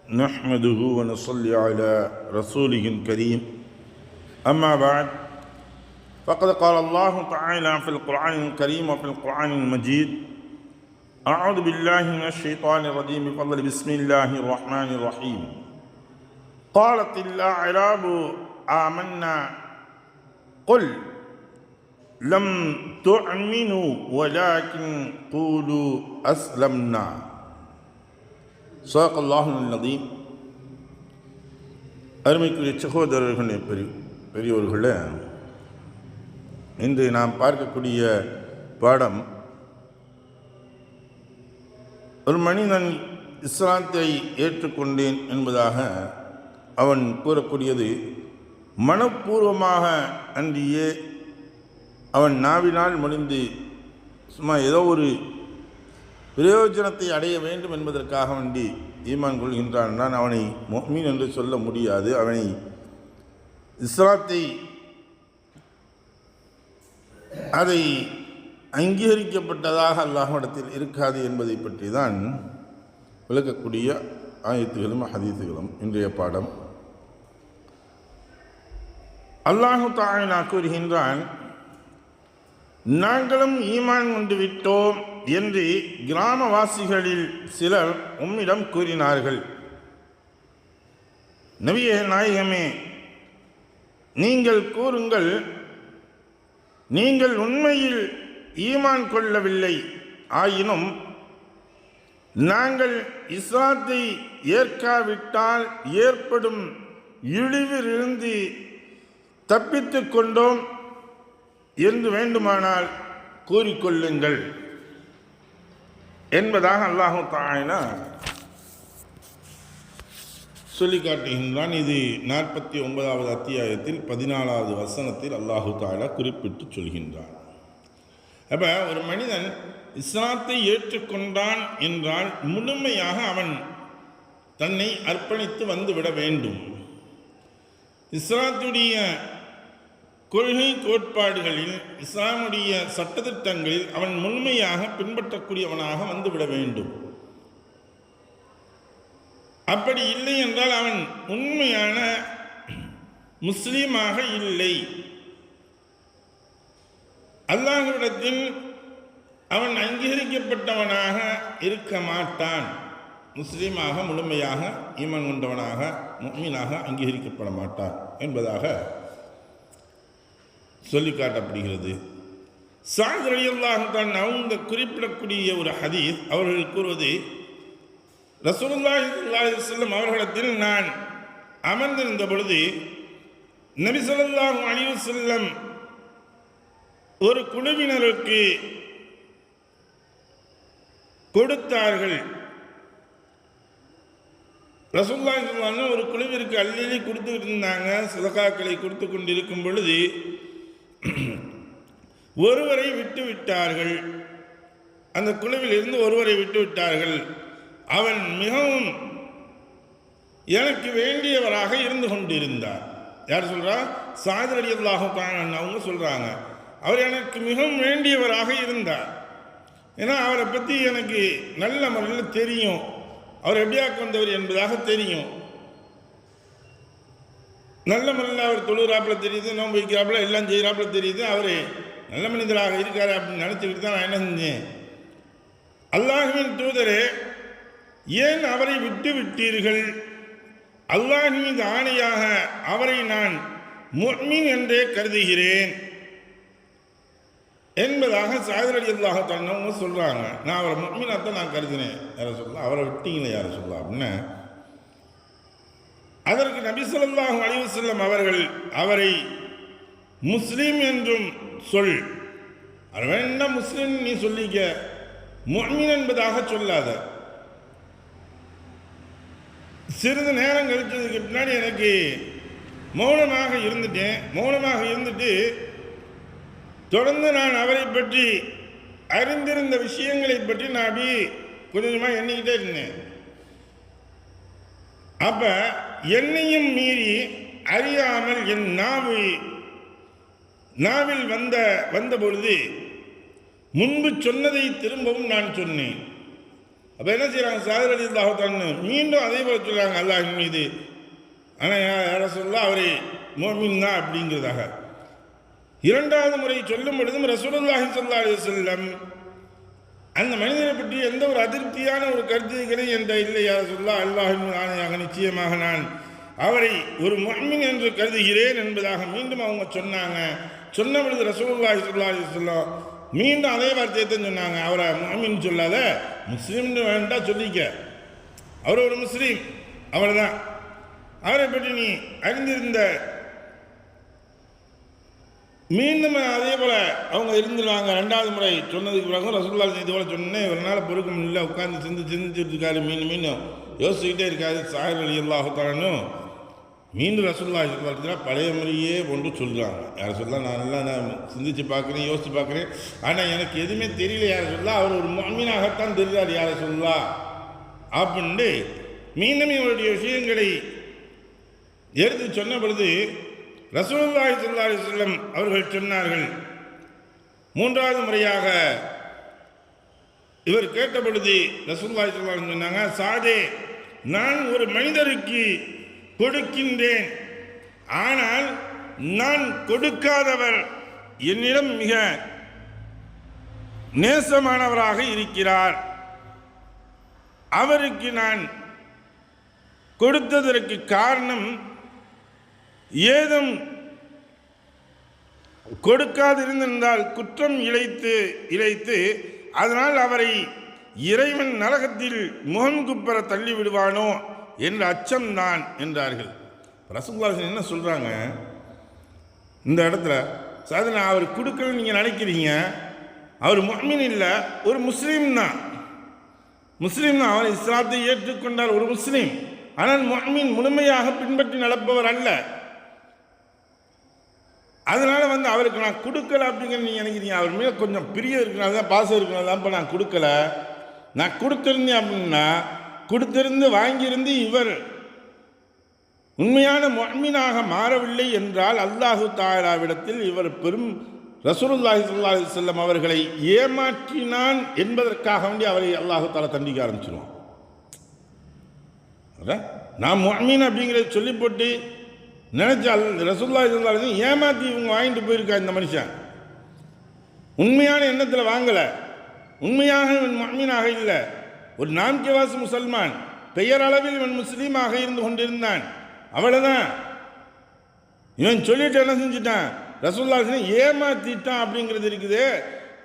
نحمده ونصلي على رسوله الكريم أما بعد فقد قال الله تعالى في القرآن الكريم وفي القرآن المجيد أعوذ بالله من الشيطان الرجيم بفضل بسم الله الرحمن الرحيم قالت الأعراب آمنا قل لم تؤمنوا ولكن قولوا أسلمنا صدق الله العظيم. அருமைக்குரிய சகோதரர்களே, பெரியோர்களே, இன்று நாம் பார்க்கக்கூடிய பாடம் ஒரு மனிதன் இஸ்லாத்தை ஏற்றுக்கொண்டேன் என்பதாக அவன் கூறக்கூடியது மனப்பூர்வமாக அன்றியே அவன் நாவினால் முடிந்து சும்மா ஏதோ ஒரு பிரயோஜனத்தை அடைய வேண்டும் என்பதற்காக வேண்டி ஈமான் கொள்கின்றான். நான் அவனை முஃமின் என்று சொல்ல முடியாது. அவனை இஸ்லாத்தை அதை அங்கீகரிக்கப்பட்டதாக அல்லாஹ்விடத்தில் இருக்காது என்பதை பற்றி தான் விளக்கக்கூடிய ஆயத்துகளும் ஹதீஸுகளும் இன்றைய பாடம். அல்லாஹ் தஆலா கூறுகின்றான், நாங்களும் ஈமான் கொண்டு விட்டோம் என்று கிராமவாசிகளில் சிலர் உம்மிடம் கூறினார்கள். நபியே நாயகமே, நீங்கள் கூறுங்கள், நீங்கள் உண்மையில் ஈமான் கொள்ளவில்லை ஆயினும் நாங்கள் இஸ்லாத்தை ஏற்காவிட்டால் ஏற்படும் இழிவிலிருந்து தப்பித்து கொண்டோம் என்று வேண்டுமானால் கூறிக்கொள்ளுங்கள் என்பதாக அல்லாஹ் தஆலா சொல்லி காட்டுகின்றான். இது 49வது அத்தியாயத்தில் 14வது வசனத்தில் அல்லாஹ் தஆலா குறிப்பிட்டு சொல்கின்றான். அப்போ ஒரு மனிதன் இஸ்லாத்தை ஏற்றுக்கொண்டான் என்றால் முழுமையாக அவன் தன்னை அர்ப்பணித்து வந்துவிட வேண்டும். இஸ்லாத்துடைய கொள்கை கோட்பாடுகளில், இஸ்லாமுடைய சட்டத்திட்டங்களில் அவன் முழுமையாக பின்பற்றக்கூடியவனாக வந்துவிட வேண்டும். அப்படி இல்லை என்றால் அவன் உண்மையான முஸ்லீமாக இல்லை. அல்லாஹ்விடத்தில் அவன் அங்கீகரிக்கப்பட்டவனாக இருக்க மாட்டான். முஸ்லீமாக முழுமையாக ஈமான் கொண்டவனாக முஃமினாக அங்கீகரிக்கப்பட மாட்டான் என்பதாக சொல்லி காட்டப்படுகிறது. ஸஅத் ரலியல்லாஹு தஆலா அவங்க குறிப்பிடக்கூடிய ஒரு ஹதீஸ், அவர்கள் கூறுவது, ரசூலுல்லாஹி ஸல்லல்லாஹு அலைஹி வஸல்லம் அவர்களிடத்தில் நான் அமர்ந்திருந்த பொழுது நபி ஸல்லல்லாஹு அலைஹி வஸல்லம் ஒரு குழுவினருக்கு கொடுத்தார்கள். ரசூலுல்லாஹி ஸல்லல்லாஹு அலைஹி வஸல்லம் ஒரு குழுவிற்கு அள்ளி கொடுத்துக்கிட்டு இருந்தாங்க. சதகாக்களை கொடுத்து கொண்டிருக்கும் பொழுது ஒருவரை விட்டு விட்டார்கள். அந்த குழுவில் இருந்து ஒருவரை விட்டு விட்டார்கள். அவன் மிகவும் எனக்கு வேண்டியவராக இருந்து கொண்டிருந்தார். யார் சொல்றா? ஸஅத் ரலியல்லாஹு தஆலா அவங்க சொல்றாங்க, அவர் எனக்கு மிகவும் வேண்டியவராக இருந்தார். ஏன்னா அவரை பற்றி எனக்கு நல்ல முறையில் தெரியும், அவர் எப்படியாக வந்தவர் என்பதாக தெரியும். நல்ல முறையில் அவர் தொழுகிறாப்பில் தெரியுது, நோன்பு வைக்கிறாப்பில் எல்லாம் செய்கிறாப்பில் தெரியுது. அவர் நல்ல மனிதராக இருக்கார் அப்படின்னு நினச்சிக்கிட்டு தான் நான் என்ன செஞ்சேன், அல்லாஹ்வின் தூதரே, ஏன் அவரை விட்டு விட்டீர்கள்? அல்லாஹ் மீது ஆணையாக அவரை நான் முஃமின் என்றே கருதுகிறேன் என்பதாக ஸஅத் ரலியல்லாஹு தஆலா சொல்கிறாங்க. நான் அவரை முஃமினாத்தான் நான் கருதினேன். யாரை சொல்லலாம், அவரை விட்டீங்களே யாரை சொல்லலாம் அப்படின்னு. அதற்கு நபி ஸல்லல்லாஹு அலைஹி வஸல்லம் அவர்கள் அவரை முஸ்லீம் என்றும் சொல், அது வேண்டாம் முஸ்லீம் நீ சொல்லிக்க, முஃமின் என்பதாக சொல்லாத. சிறிது நேரம் கழிச்சதுக்கு பின்னாடி எனக்கு மௌனமாக இருந்துட்டு தொடர்ந்து நான் அவரை பற்றி அறிந்திருந்த விஷயங்களை பற்றி நான் அப்படி கொஞ்சமாக எண்ணிக்கிட்டே இருந்தேன். அப்ப என்னையும் மீறி அறியாமல் என் நாவில் வந்த பொழுது முன்பு சொன்னதை திரும்பவும் நான் சொன்னேன். அப்போ என்ன செய்கிறாங்க, சாதிர் ரலியல்லாஹு தஆலா மீண்டும் அதே போல சொல்கிறாங்க அல்லாஹ்வின் மீது, ஆனால் யார சொல்லலாம் அவரை முஃமின் தான் அப்படிங்கிறதாக. இரண்டாவது முறை சொல்லும் பொழுதும் ரசூலுல்லாஹி ஸல்லல்லாஹு அலைஹி வஸல்லம் அந்த மனிதனை பற்றி எந்த ஒரு அதிருப்தியான ஒரு கருத்துக்களை என்ற இல்லை, யார சொல்லலாம் அல்லாஹ்வின் ஆணையாக நிச்சயமாக நான் அவரை ஒரு முஃமின் என்று கருதுகிறேன் என்பதாக மீண்டும் அவங்க சொன்னாங்க. சொன்ன பொழுது ரசூலுல்லாஹி ஸல்லல்லாஹு அலைஹி வஸல்லம் மீண்டும் அதே வார்த்தையை தான் சொன்னாங்க, அவரை முஃமின் சொல்லாத முஸ்லீம்னு வேண்டாம் சொல்லிக்க, அவர் ஒரு முஸ்லீம் அவ்வளோதான், அவரை பற்றி நீ அறிந்திருந்த. மீண்டும் அதே போல் அவங்க இருந்துருவாங்க. ரெண்டாவது முறை சொன்னதுக்கு பிறகு ரசூலுல்லாஹி இது போல சொன்னேன், இவரால் பொறுக்க முடியல, உட்காந்து சிந்திச்சுட்டு இருக்காரு, மீண்டும் யோசிச்சுக்கிட்டே இருக்காரு சாஹிர் ரலியல்லாஹு தஆலா. மீண்டும் ரசூலுல்லாஹி ஸல்லல்லாஹு பழைய முறையே கொண்டு சொல்கிறாங்க, யாரை சொல்லலாம் நான் எல்லாம் நான் சிந்திச்சு பார்க்குறேன், யோசித்து பார்க்குறேன், ஆனால் எனக்கு எதுவுமே தெரியல, யாரை சொல்லலாம் அவர் ஒரு முஃமினாகத்தான் தெரிகிறார் யாரை சொல்லலாம் அப்படின்ட்டு மீண்டும் இவருடைய விஷயங்களை எடுத்து சொன்ன பொழுது ரசூலுல்லாஹி ஸல்லல்லாஹு அலைஹி வஸல்லம் அவர்கள் சொன்னார்கள். மூன்றாவது முறையாக இவர் கேட்ட பொழுது ரசூலுல்லாஹி ஸல்லல்லாஹு அலைஹி வஸல்லம் சொன்னாங்க, சாதே நான் ஒரு மனிதருக்கு கொடுக்கின்றேன், ஆனால் நான் கொடுக்காதவர் என்னிடம் மிக நேசமானவராக இருக்கிறார், அவருக்கு நான் கொடுத்ததற்கு காரணம் ஏதும் கொடுக்காதிருந்தால் குற்றம் இழைத்து அதனால் அவரை இறைவன் நரகத்தில் முகம் குப்பர தள்ளி விடுவானோ என்ற அச்சம்தான் என்றார்கள். ரசூலுல்லாஹி என்ன சொல்கிறாங்க இந்த இடத்துல, சாதனை அவர் கொடுக்கணும்னு நீங்கள் நினைக்கிறீங்க, அவர் முஃமின் இல்லை, ஒரு முஸ்லீம் தான், அவர் இஸ்லாத்தை ஏற்றுக்கொண்டார், ஒரு முஸ்லீம், ஆனால் முஃமின் முழுமையாக பின்பற்றி நடப்பவர் அல்ல. அதனால் அவருக்கு நான் கொடுக்கல அப்படிங்கிற நீங்கள் நினைக்கிறீங்க, அவர் மேலே கொஞ்சம் பிரியம் இருக்கிறனால தான், பாசம் இருக்கிறனால தான் இப்போ நான் கொடுக்கல. நான் கொடுத்துருந்தேன் அப்படின்னா, கொடுத்திருந்து வாங்கியிருந்து இவர் உண்மையான முஃமினாக மாறவில்லை என்றால் அல்லாஹு தஆலாவிடத்தில் இவர் பெரும் ரசூலுல்லாஹி ஸல்லல்லாஹு அலைஹி வஸல்லம் அவர்களை ஏமாற்றினான் என்பதற்காக வேண்டி அவரை அல்லாஹு தஆலா தண்டிக்க ஆரம்பிச்சிருவான். நான் முஃமின் அப்படிங்கிறத சொல்லி போட்டு நினைச்சால் ரசூலுல்லாஹி ஸல்லல்லாஹு அலைஹி வஸல்லம் ஏமாற்றி இவங்க வாங்கிட்டு போயிருக்கா. இந்த மனுஷன் உண்மையான எண்ணத்தில் வாங்கலை, உண்மையாக இவன் முஃமினாக இல்லை, ஒரு நான்கிவாசி முசல்மான், பெயரளவில் இவன் முஸ்லீமாக இருந்து கொண்டிருந்தான், அவ்வளோதான். இவன் சொல்லிட்டு என்ன செஞ்சுட்டான், ரசூலுல்லாஹி ஏமாற்றிட்டான் அப்படிங்கிறது இருக்குது.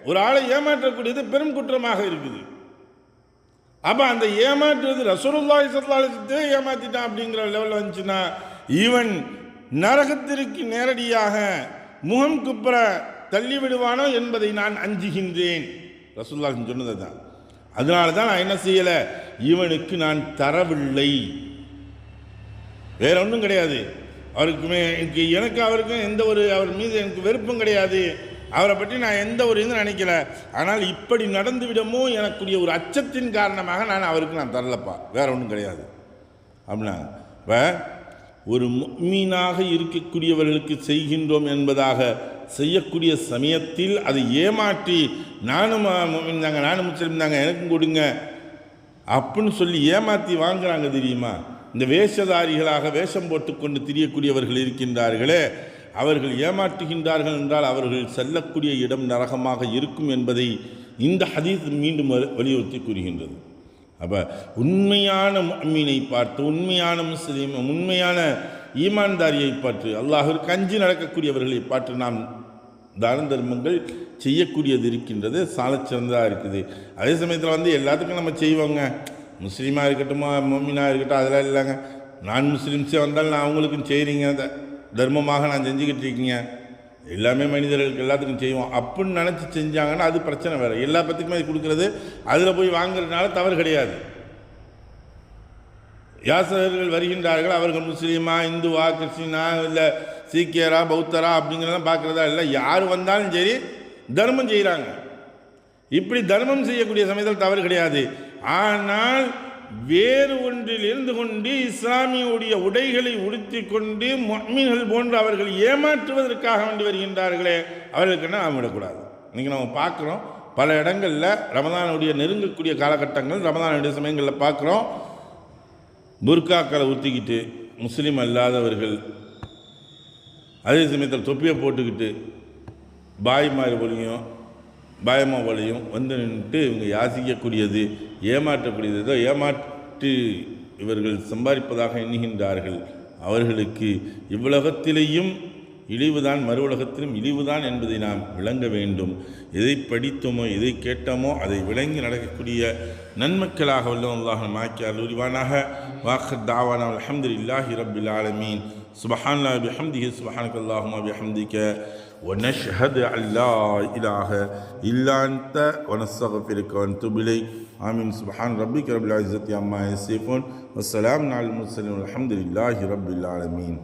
ஒரு ஆளை ஏமாற்றக்கூடியது பெரும் குற்றமாக இருக்குது. அப்போ அந்த ஏமாற்றுவது ரசூலுல்லாஹி ஸல்லல்லாஹு அலைஹி வஸல்லம் ஏமாற்றிட்டான் அப்படிங்கிற லெவலில் வந்துச்சுன்னா இவன் நரகத்திற்கு நேரடியாக முகம் குப்புற தள்ளிவிடுவானோ என்பதை நான் அஞ்சுகின்றேன். ரசூலுல்லாஹி சொன்னது தான். அதனால தான் நான் என்ன செய்யலை, இவனுக்கு நான் தரவில்லை, வேற ஒன்றும் கிடையாது. எனக்கு அவருக்கும் எந்த ஒரு அவர் மீது எனக்கு வெறுப்பும் கிடையாது, அவரை பற்றி நான் எந்த ஒரு இதுவும் நினைக்கல. ஆனால் இப்படி நடந்து விடமோ எனக்குரிய ஒரு அச்சத்தின் காரணமாக நான் அவருக்கு நான் தரலப்பா, வேற ஒன்றும் கிடையாது அப்படின்னா. இப்போ ஒரு முஃமினாக இருக்கக்கூடியவர்களுக்கு செய்கின்றோம் என்பதாக செய்யக்கூடிய சமயத்தில் அதை ஏமாற்றி நானும் முஃமின் தாங்க, நானும் முஸ்லிம் தாங்க, எனக்கும் கொடுங்க அப்படின்னு சொல்லி ஏமாற்றி வாங்குறாங்க தெரியுமா. இந்த வேஷதாரிகளாக வேஷம் போட்டுக்கொண்டு திரியக்கூடியவர்கள் இருக்கின்றார்களே, அவர்கள் ஏமாற்றுகின்றார்கள் என்றால் அவர்கள் செல்லக்கூடிய இடம் நரகமாக இருக்கும் என்பதை இந்த ஹதீஸ் மீண்டும் வலியுறுத்தி கூறுகின்றது. அப்போ உண்மையான முஃமினை பார்த்து, உண்மையான முஸ்லீம், உண்மையான ஈமான்தாரியை பார்த்து, அல்லாஹ்விற்கு அஞ்சி நடக்கக்கூடியவர்களை பார்த்து நாம் தான தர்மங்கள் செய்யக்கூடியது இருக்கின்றது, சாலச்சிறந்ததாக இருக்குது. அதே சமயத்தில் எல்லாத்துக்கும் நம்ம செய்வோங்க, முஸ்லீமாக இருக்கட்டும் முஃமினாக இருக்கட்டும் அதெல்லாம் இல்லைங்க, நான் முஸ்லீம்ஸே வந்தாலும் நான் அவங்களுக்கும் செய்கிறீங்க, தர்மமாக நான் செஞ்சுக்கிட்டு இருக்கீங்க, எல்லாமே மனிதர்களுக்கு எல்லாத்துக்கும் செய்வோம் அப்படின்னு நினச்சி செஞ்சாங்கன்னா அது பிரச்சனை வேறு. எல்லா பத்துக்குமே கொடுக்குறது, அதில் போய் வாங்குறதுனால தவறு கிடையாது. யாசகர்கள் வருகின்றார்கள், அவர்கள் முஸ்லீமா, இந்துவா, கிறிஸ்டினா, இல்லை சீக்கியரா, பௌத்தரா அப்படிங்கிறதெல்லாம் பார்க்குறதா இல்லை, யார் வந்தாலும் சரி தர்மம் செய்கிறாங்க. இப்படி தர்மம் செய்யக்கூடிய சமயத்தில் தவறு கிடையாது. ஆனால் வேறு ஒன்றில் இருந்து கொண்டு இஸ்லாமியுடைய உடைகளை உடுத்தி கொண்டு முஃமின்கள் போன்று அவர்கள் ஏமாற்றுவதற்காக வேண்டி வருகின்றார்களே, அவர்களுக்குன்னா விடக்கூடாது. இன்றைக்கி நம்ம பார்க்குறோம், பல இடங்களில் ரமதானுடைய நெருங்கக்கூடிய காலகட்டங்கள் ரமதானுடைய சமயங்களில் பார்க்குறோம். புர்காக்களை ஊற்றிக்கிட்டு முஸ்லீம் அல்லாதவர்கள், அதே சமயத்தில் தொப்பியை போட்டுக்கிட்டு பாய்மார் போலையும் பாயமா போலையும் வந்து நின்றுட்டு இவங்க யாசிக்கக்கூடியது, ஏமாற்றக்கூடியது, ஏதோ ஏமாற்றி இவர்கள் சம்பாதிப்பதாக எண்ணுகின்றார்கள். அவர்களுக்கு இவ்வுலகத்திலேயும் இழிவுதான், மறு உலகத்திலும் இழிவுதான் என்பதை நாம் விளங்க வேண்டும். எதை படித்தோமோ எதை கேட்டோமோ அதை விளங்கி நடக்கக்கூடிய நன்மக்களாக வல்லம் அல்லாஹ் மாக்கி அருள்வானாக. வாஹர் தாவானா அல்ஹம்துலில்லாஹி ரப்பில் ஆலமீன். சுப்ஹானல்லாஹி பிஹம்திஹி சுப்ஹானக அல்லாஹும்ம பிஹம்திக ونشهد أن لا إله إلا أنت ونستغفرك ونتوب إليك. آمين. سبحان ربك رب العزة عما يصفون والسلام على المرسلين والحمد لله رب العالمين.